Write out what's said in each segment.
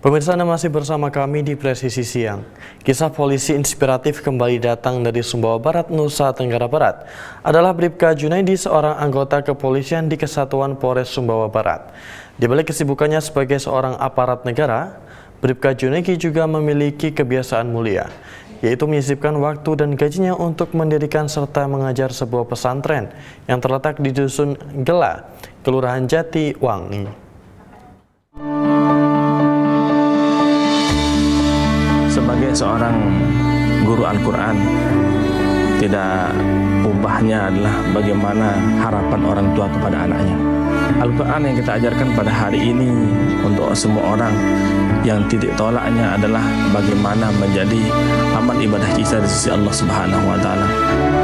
Pemirsa, Anda masih bersama kami di Presisi Siang. Kisah polisi inspiratif kembali datang dari Sumbawa Barat, Nusa Tenggara Barat. Adalah Bribka Junaidi, seorang anggota kepolisian di Kesatuan Polres Sumbawa Barat. Di balik kesibukannya sebagai seorang aparat negara, Bribka Junaidi juga memiliki kebiasaan mulia, yaitu menyisipkan waktu dan gajinya untuk mendirikan serta mengajar sebuah pesantren yang terletak di Dusun Gela, Kelurahan Jatiwangi. Sebagai seorang guru Al-Quran, tidak ubahnya adalah bagaimana harapan orang tua kepada anaknya. Al-Quran yang kita ajarkan pada hari ini untuk semua orang, yang titik tolaknya adalah bagaimana menjadi amal ibadah kita di sisi Allah Subhanahu wa Ta'ala.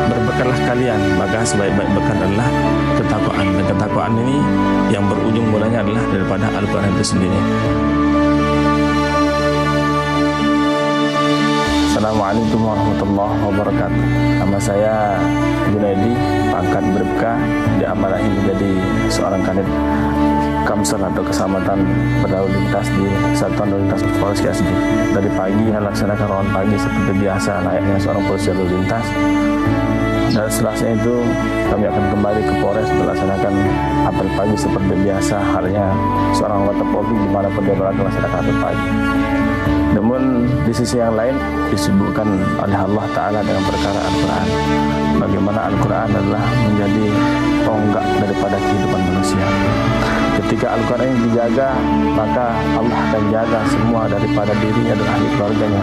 Berbekallah kalian, maka sebaik-baik bekal adalah ketakwaan, dan ketakwaan ini yang berujung mulanya adalah daripada Al-Quran itu sendiri. Assalamualaikum warahmatullahi wabarakatuh. Nama saya Junaidi, pangkat Bribka, diamanahi menjadi seorang kanit Kamsel atau Keselamatan Berlalu Lintas di Satuan Lalu Lintas Polres KSD. Dari pagi melaksanakan ronda pagi seperti biasa layaknya seorang polisi lalu lintas. Dan setelahnya itu kami akan kembali ke Polres melaksanakan apel pagi seperti biasa halnya seorang anggota Polri dimanapun dia berada melaksanakan apel pagi. Namun di sisi yang lain disebutkan oleh Allah Ta'ala dengan perkara Al-Quran. Bagaimana Al-Quran adalah menjadi tonggak daripada kehidupan manusia. Ketika Al-Quran ini dijaga, maka Allah akan jaga semua daripada dirinya dan ahli keluarganya.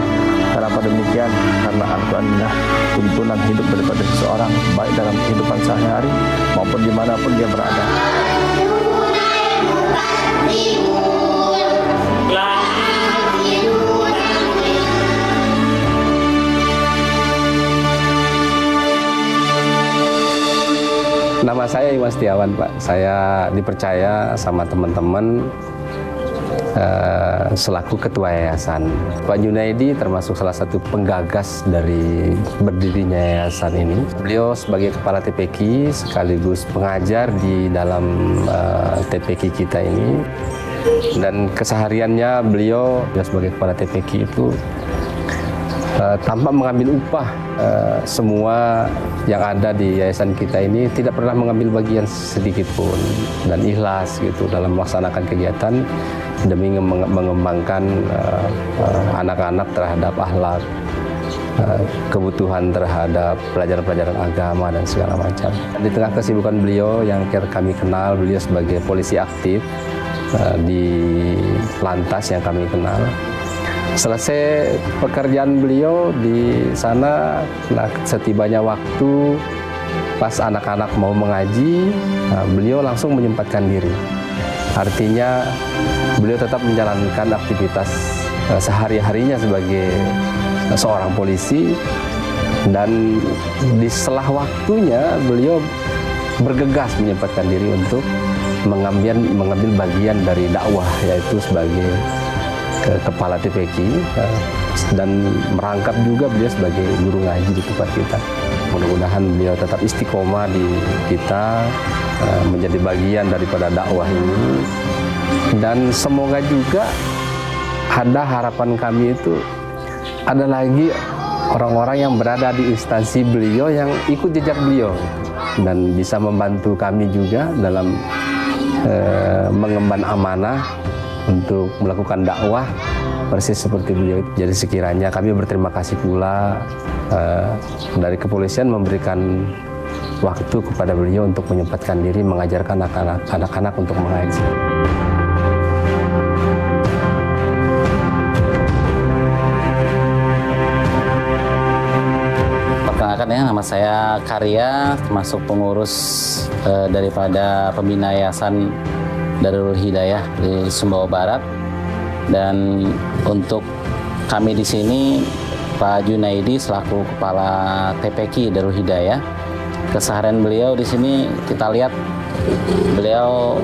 Kenapa demikian? Karena Al-Quran adalah tuntunan hidup daripada seseorang, baik dalam kehidupan sehari-hari maupun dimanapun dia berada. Nama saya Iwan Setiawan, Pak. Saya dipercaya sama teman-teman selaku ketua yayasan. Pak Junaidi termasuk salah satu penggagas dari berdirinya yayasan ini. Beliau sebagai kepala TPQ sekaligus pengajar di dalam TPQ kita ini. Dan kesehariannya beliau sebagai kepala TPQ itu tanpa mengambil upah, semua yang ada di yayasan kita ini tidak pernah mengambil bagian sedikit pun, dan ikhlas gitu dalam melaksanakan kegiatan demi mengembangkan anak-anak terhadap akhlak, kebutuhan terhadap pelajaran-pelajaran agama dan segala macam. Di tengah kesibukan beliau yang kami kenal, beliau sebagai polisi aktif di Lantas yang kami kenal. Selesai pekerjaan beliau di sana, setibanya waktu pas anak-anak mau mengaji, beliau langsung menyempatkan diri. Artinya beliau tetap menjalankan aktivitas sehari-harinya sebagai seorang polisi, dan di setelah waktunya beliau bergegas menyempatkan diri untuk mengambil bagian dari dakwah, yaitu sebagai kepala TPQ, dan merangkap juga beliau sebagai guru ngaji di tempat kita. Mudah-mudahan beliau tetap istiqomah di kita, menjadi bagian daripada dakwah ini, dan semoga juga ada harapan kami itu ada lagi orang-orang yang berada di instansi beliau yang ikut jejak beliau dan bisa membantu kami juga dalam mengemban amanah untuk melakukan dakwah persis seperti beliau. Jadi sekiranya kami berterima kasih pula dari kepolisian memberikan waktu kepada beliau untuk menyempatkan diri mengajarkan anak-anak untuk mengaji. Perkenalkan ya, nama saya Karya, termasuk pengurus daripada pembina yayasan Darul Hidayah di Sumbawa Barat. Dan untuk kami di sini, Pak Junaidi selaku kepala TPQ Darul Hidayah. Keseharian beliau di sini kita lihat beliau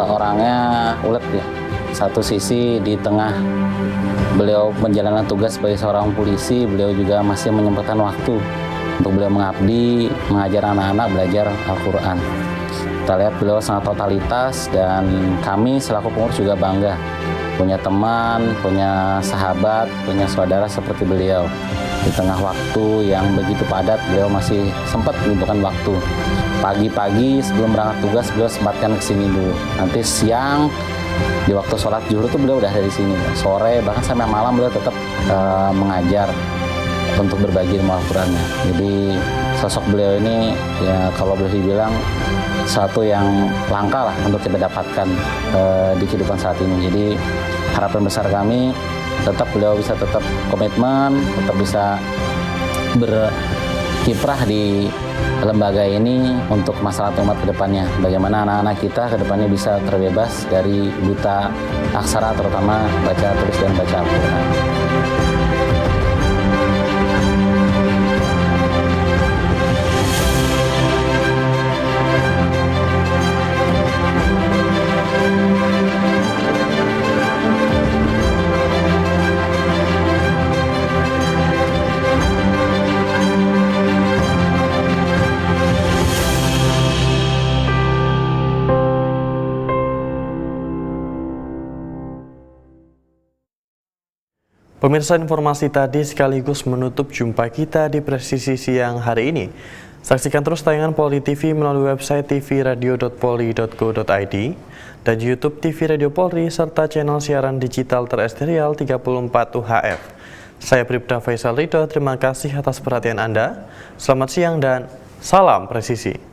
orangnya ulet ya. Satu sisi di tengah beliau menjalankan tugas sebagai seorang polisi, beliau juga masih menyempatkan waktu untuk beliau mengabdi, mengajar anak-anak belajar Al-Quran. Kita lihat beliau sangat totalitas, dan kami selaku pengurus juga bangga punya teman, punya sahabat, punya saudara seperti beliau. Di tengah waktu yang begitu padat, beliau masih sempat menyempatkan waktu. Pagi-pagi sebelum berangkat tugas, beliau sempatkan ke sini dulu. Nanti siang, di waktu sholat zuhur itu beliau udah dari sini. Sore, bahkan sampai malam beliau tetap mengajar untuk berbagi ilmu Al-Qurannya. Jadi sosok beliau ini ya kalau boleh dibilang satu yang langka lah untuk kita dapatkan di kehidupan saat ini. Jadi harapan besar kami tetap beliau bisa tetap komitmen, tetap bisa berkiprah di lembaga ini untuk masalah umat ke depannya. Bagaimana anak-anak kita ke depannya bisa terbebas dari buta aksara, terutama baca tulis dan baca Al-Quran. Pemirsa, informasi tadi sekaligus menutup jumpa kita di Presisi Siang hari ini. Saksikan terus tayangan Polri TV melalui website tvradio.polri.go.id dan YouTube TV Radio Polri serta channel siaran digital terestrial 34 UHF. Saya Bribda Faisal Ridho, terima kasih atas perhatian Anda. Selamat siang dan salam presisi.